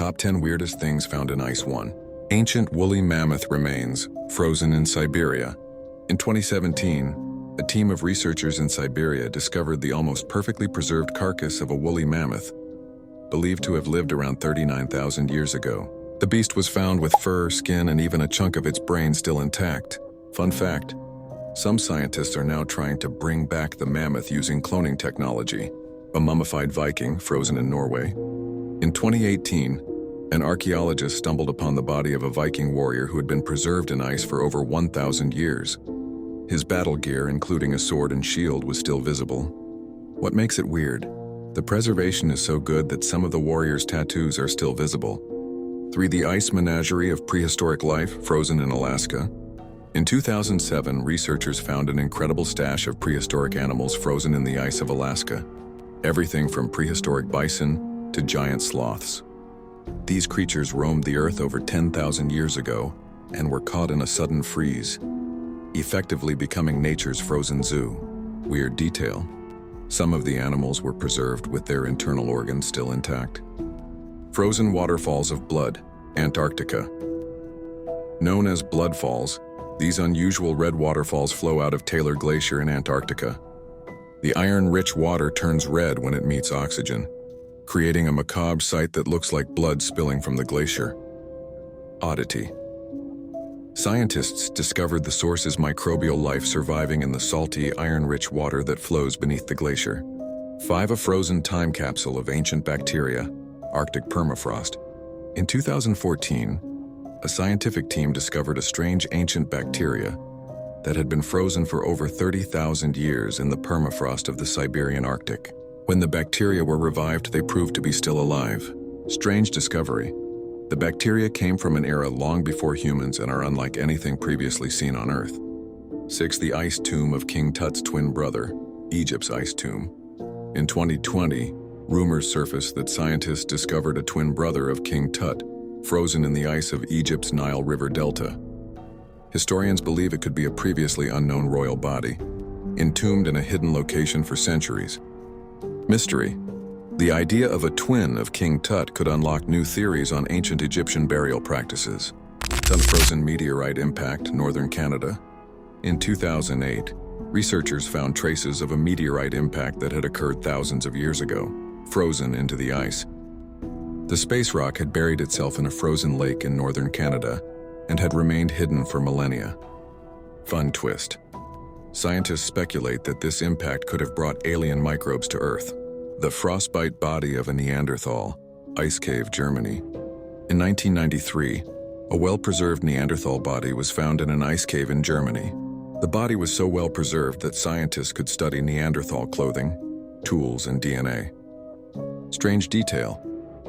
Top 10 Weirdest Things Found in Ice. 1. Ancient woolly mammoth remains, frozen in Siberia. In 2017, a team of researchers in Siberia discovered the almost perfectly preserved carcass of a woolly mammoth, believed to have lived around 39,000 years ago. The beast was found with fur, skin, and even a chunk of its brain still intact. Fun fact, some scientists are now trying to bring back the mammoth using cloning technology. A mummified Viking frozen in Norway. In 2018, an archaeologist stumbled upon the body of a Viking warrior who had been preserved in ice for over 1,000 years. His battle gear, including a sword and shield, was still visible. What makes it weird? The preservation is so good that some of the warrior's tattoos are still visible. 3. The Ice Menagerie of Prehistoric Life, frozen in Alaska. In 2007, researchers found an incredible stash of prehistoric animals frozen in the ice of Alaska. Everything from prehistoric bison to giant sloths. These creatures roamed the earth over 10,000 years ago and were caught in a sudden freeze, effectively becoming nature's frozen zoo. Weird detail. Some of the animals were preserved with their internal organs still intact. Frozen waterfalls of blood, Antarctica. Known as blood falls, these unusual red waterfalls flow out of Taylor Glacier in Antarctica. The iron-rich water turns red when it meets oxygen, creating a macabre sight that looks like blood spilling from the glacier. Oddity. Scientists discovered the source's microbial life surviving in the salty, iron-rich water that flows beneath the glacier. 5. A frozen time capsule of ancient bacteria, Arctic permafrost. In 2014, a scientific team discovered a strange ancient bacteria that had been frozen for over 30,000 years in the permafrost of the Siberian Arctic. When the bacteria were revived, they proved to be still alive. Strange discovery. The bacteria came from an era long before humans and are unlike anything previously seen on Earth. 6. The ice tomb of King Tut's twin brother, Egypt's ice tomb. In 2020, rumors surfaced that scientists discovered a twin brother of King Tut, frozen in the ice of Egypt's Nile River Delta. Historians believe it could be a previously unknown royal body, entombed in a hidden location for centuries. Mystery. The idea of a twin of King Tut could unlock new theories on ancient Egyptian burial practices. Unfrozen meteorite impact, northern Canada. In 2008, researchers found traces of a meteorite impact that had occurred thousands of years ago, frozen into the ice. The space rock had buried itself in a frozen lake in northern Canada and had remained hidden for millennia. Fun twist. Scientists speculate that this impact could have brought alien microbes to Earth. The frostbite body of a Neanderthal, Ice Cave, Germany. In 1993, a well-preserved Neanderthal body was found in an ice cave in Germany. The body was so well preserved that scientists could study Neanderthal clothing, tools, and DNA. Strange detail.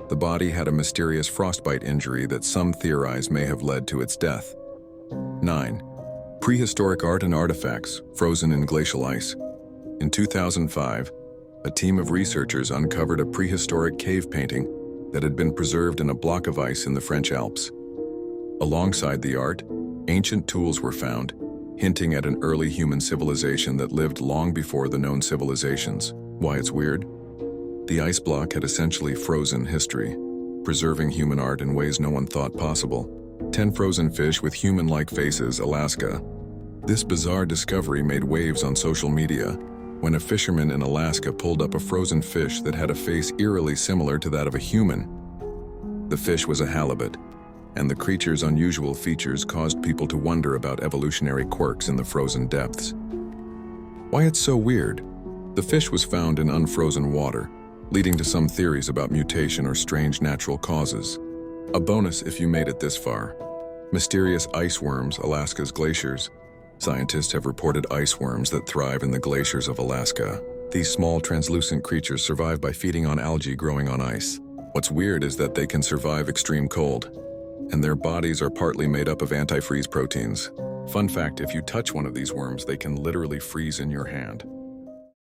The body had a mysterious frostbite injury that some theorize may have led to its death. 9. Prehistoric art and artifacts, frozen in glacial ice. In 2005, a team of researchers uncovered a prehistoric cave painting that had been preserved in a block of ice in the French Alps. Alongside the art, ancient tools were found, hinting at an early human civilization that lived long before the known civilizations. Why it's weird? The ice block had essentially frozen history, preserving human art in ways no one thought possible. 10 frozen fish with human-like faces, Alaska. This bizarre discovery made waves on social media when a fisherman in Alaska pulled up a frozen fish that had a face eerily similar to that of a human. The fish was a halibut, and the creature's unusual features caused people to wonder about evolutionary quirks in the frozen depths. Why it's so weird? The fish was found in unfrozen water, leading to some theories about mutation or strange natural causes. A bonus if you made it this far. Mysterious ice worms, Alaska's glaciers. Scientists have reported ice worms that thrive in the glaciers of Alaska. These small, translucent creatures survive by feeding on algae growing on ice. What's weird is that they can survive extreme cold, and their bodies are partly made up of antifreeze proteins. Fun fact, if you touch one of these worms, they can literally freeze in your hand.